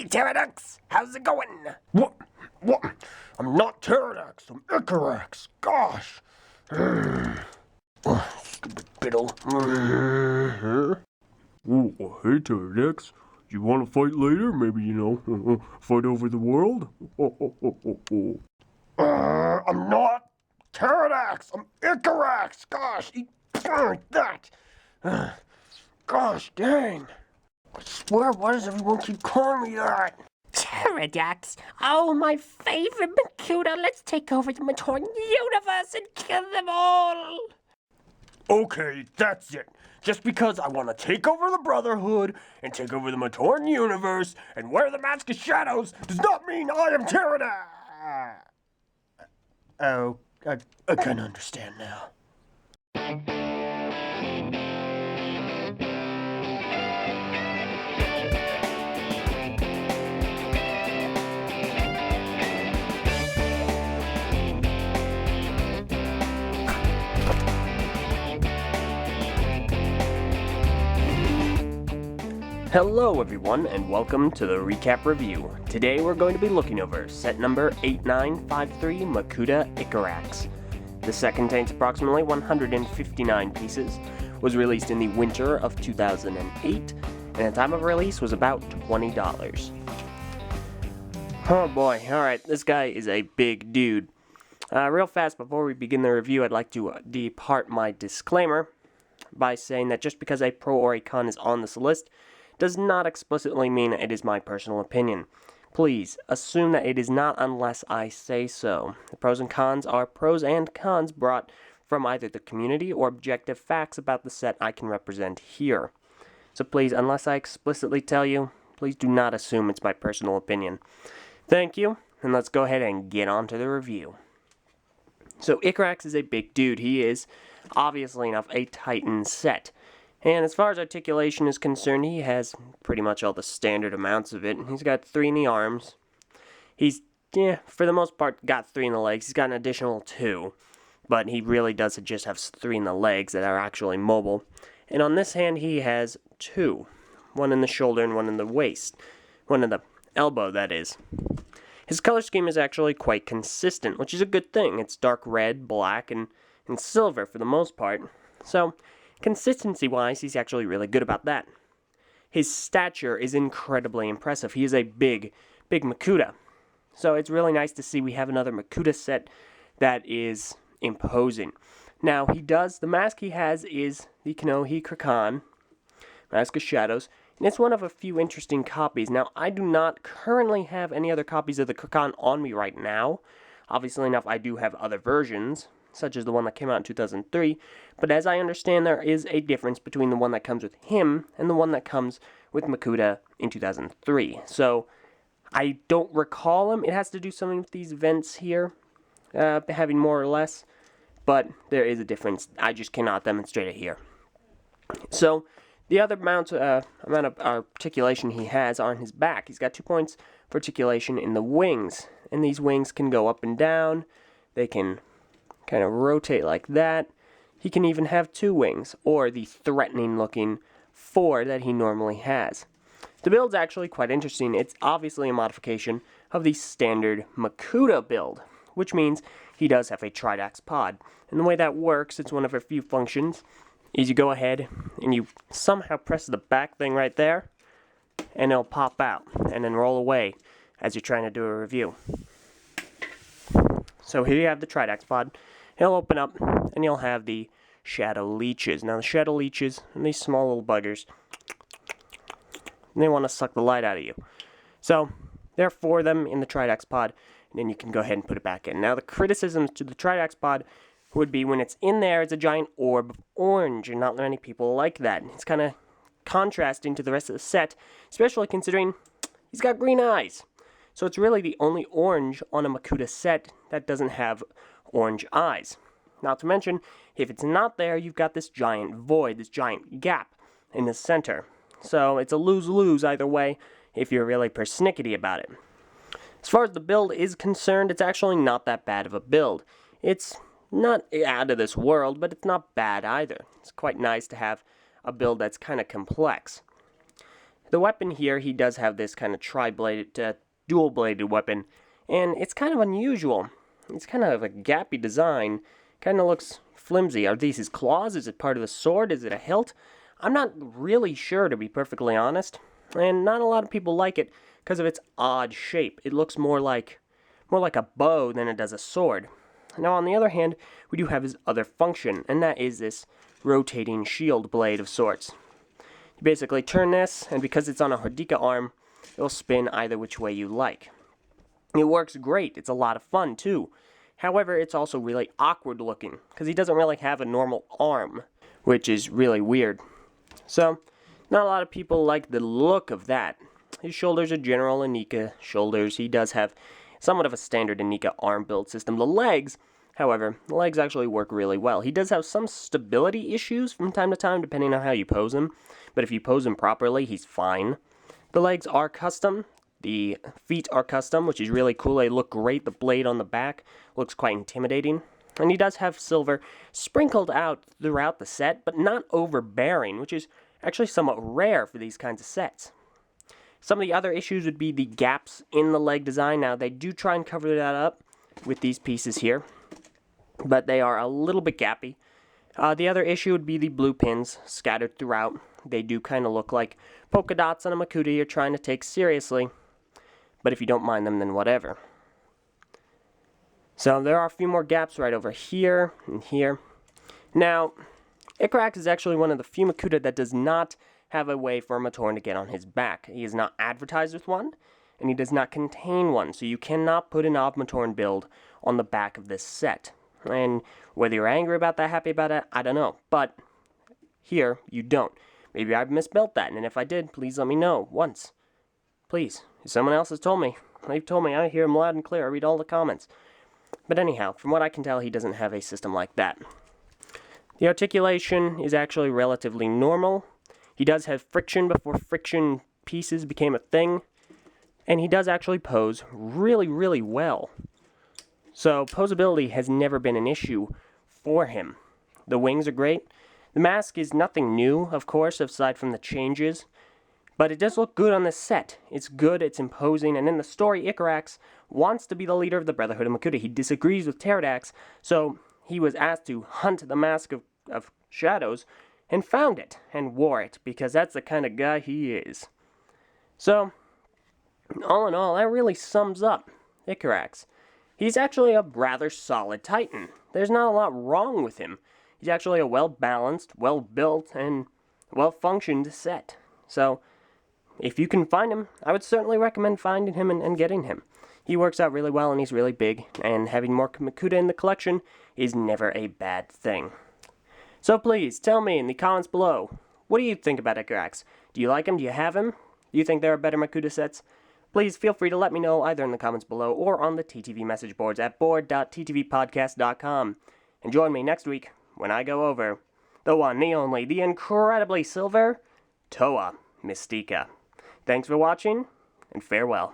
Terida I, how's it going? What? I'm not Terida I, I'm Icarax. Gosh. Stupid biddle. Oh, hey Terida I. You want to fight later? Maybe, fight over the world? I'm not Terida I, I'm Icarax. Gosh, eat that. Gosh dang. I swear, why does everyone keep calling me that? Terida I, oh, my favorite Makuta. Let's take over the Matorn universe and kill them all. Okay, that's it. Just because I want to take over the Brotherhood and take over the Matorn universe and wear the Mask of Shadows does not mean I am Terida. Oh, I kind of understand now. Hello everyone, and welcome to the recap review. Today we're going to be looking over set number 8953 Makuta Icarax. The set contains approximately 159 pieces, was released in the winter of 2008, and the time of release was about $20. Oh boy, alright, this guy is a big dude. Real fast, before we begin the review, I'd like to depart my disclaimer by saying that just because a pro or a con is on this list does not explicitly mean it is my personal opinion. Please, assume that it is not unless I say so. The pros and cons are pros and cons brought from either the community or objective facts about the set I can represent here. So please, unless I explicitly tell you, please do not assume it's my personal opinion. Thank you, and let's go ahead and get on to the review. So Icarax is a big dude. He is, obviously enough, a Titan set. And as far as articulation is concerned, he has pretty much all the standard amounts of it. He's got 3 in the arms. He's, for the most part, got 3 in the legs. He's got an additional 2. But he really does just have 3 in the legs that are actually mobile. And on this hand, he has 2. 1 in the shoulder and 1 in the waist. 1 in the elbow, that is. His color scheme is actually quite consistent, which is a good thing. It's dark red, black, and silver for the most part. So consistency-wise, he's actually really good about that. His stature is incredibly impressive. He is a big Makuta. So it's really nice to see we have another Makuta set that is imposing. Now, the mask he has is the Kanohi Kraken, Mask of Shadows, and it's one of a few interesting copies. Now, I do not currently have any other copies of the Kraken on me right now. Obviously enough, I do have other versions, such as the one that came out in 2003, but as I understand, there is a difference between the one that comes with him and the one that comes with Makuta in 2003. So, I don't recall him. It has to do something with these vents here, having more or less, but there is a difference. I just cannot demonstrate it here. So, the other amount of articulation he has are on his back. He's got 2 points for articulation in the wings, and these wings can go up and down. They can kind of rotate like that. He can even have 2 wings, or the threatening looking 4 that he normally has. The build's actually quite interesting. It's obviously a modification of the standard Makuta build, which means he does have a Tridax pod. And the way that works, it's one of a few functions, is you go ahead and you somehow press the back thing right there, and it'll pop out, and then roll away as you're trying to do a review. So here you have the Tridax pod. He'll open up, and you'll have the Shadow Leeches. Now, the Shadow Leeches, and these small little buggers, they want to suck the light out of you. So, there are 4 of them in the Tridax pod, and then you can go ahead and put it back in. Now, the criticisms to the Tridax pod would be when it's in there, it's a giant orb of orange, and not many people like that. It's kind of contrasting to the rest of the set, especially considering he's got green eyes. So, it's really the only orange on a Makuta set that doesn't have orange eyes. Not to mention, if it's not there, you've got this giant void, this giant gap in the center. So it's a lose-lose either way if you're really persnickety about it. As far as the build is concerned, it's actually not that bad of a build. It's not out of this world, but it's not bad either. It's quite nice to have a build that's kind of complex. The weapon here, he does have this kind of tri-bladed, dual-bladed weapon, and it's kind of unusual. It's kind of a gappy design, kind of looks flimsy. Are these his claws? Is it part of the sword? Is it a hilt? I'm not really sure, to be perfectly honest, and not a lot of people like it because of its odd shape. It looks more like a bow than it does a sword. Now, on the other hand, we do have his other function, and that is this rotating shield blade of sorts. You basically turn this, and because it's on a Hordika arm, it will spin either which way you like. It works great. It's a lot of fun, too. However, it's also really awkward looking, because he doesn't really have a normal arm, which is really weird. So, not a lot of people like the look of that. His shoulders are general Anika shoulders. He does have somewhat of a standard Anika arm build system. The legs, however, the legs actually work really well. He does have some stability issues from time to time, depending on how you pose him. But if you pose him properly, he's fine. The legs are custom. The feet are custom, which is really cool. They look great. The blade on the back looks quite intimidating. And he does have silver sprinkled out throughout the set, but not overbearing, which is actually somewhat rare for these kinds of sets. Some of the other issues would be the gaps in the leg design. Now, they do try and cover that up with these pieces here, but they are a little bit gappy. The other issue would be the blue pins scattered throughout. They do kind of look like polka dots on a Makuta you're trying to take seriously, but if you don't mind them, then whatever. So there are a few more gaps right over here and here. Now, Icarax is actually one of the few Makuta that does not have a way for a Matoran to get on his back. He is not advertised with one, and he does not contain one, so you cannot put an Ob Matoran build on the back of this set. And whether you're angry about that, happy about it, I don't know. But here, you don't. Maybe I've misspelled that, and if I did, please let me know once. Please. Someone else has told me. They've told me. I hear them loud and clear. I read all the comments. But anyhow, from what I can tell, he doesn't have a system like that. The articulation is actually relatively normal. He does have friction before friction pieces became a thing. And he does actually pose really, really well. So posability has never been an issue for him. The wings are great. The mask is nothing new, of course, aside from the changes. But it does look good on this set. It's good, it's imposing, and in the story, Icarax wants to be the leader of the Brotherhood of Makuta. He disagrees with Terida I, so he was asked to hunt the Mask of Shadows, and found it, and wore it, because that's the kind of guy he is. So, all in all, that really sums up Icarax. He's actually a rather solid Titan. There's not a lot wrong with him. He's actually a well-balanced, well-built, and well-functioned set. So, if you can find him, I would certainly recommend finding him and getting him. He works out really well and he's really big, and having more Makuta in the collection is never a bad thing. So please, tell me in the comments below, what do you think about Icarax? Do you like him? Do you have him? Do you think there are better Makuta sets? Please feel free to let me know either in the comments below or on the TTV message boards at board.ttvpodcast.com. And join me next week when I go over the one, the only, the incredibly silver Toa Mystica. Thanks for watching, and farewell.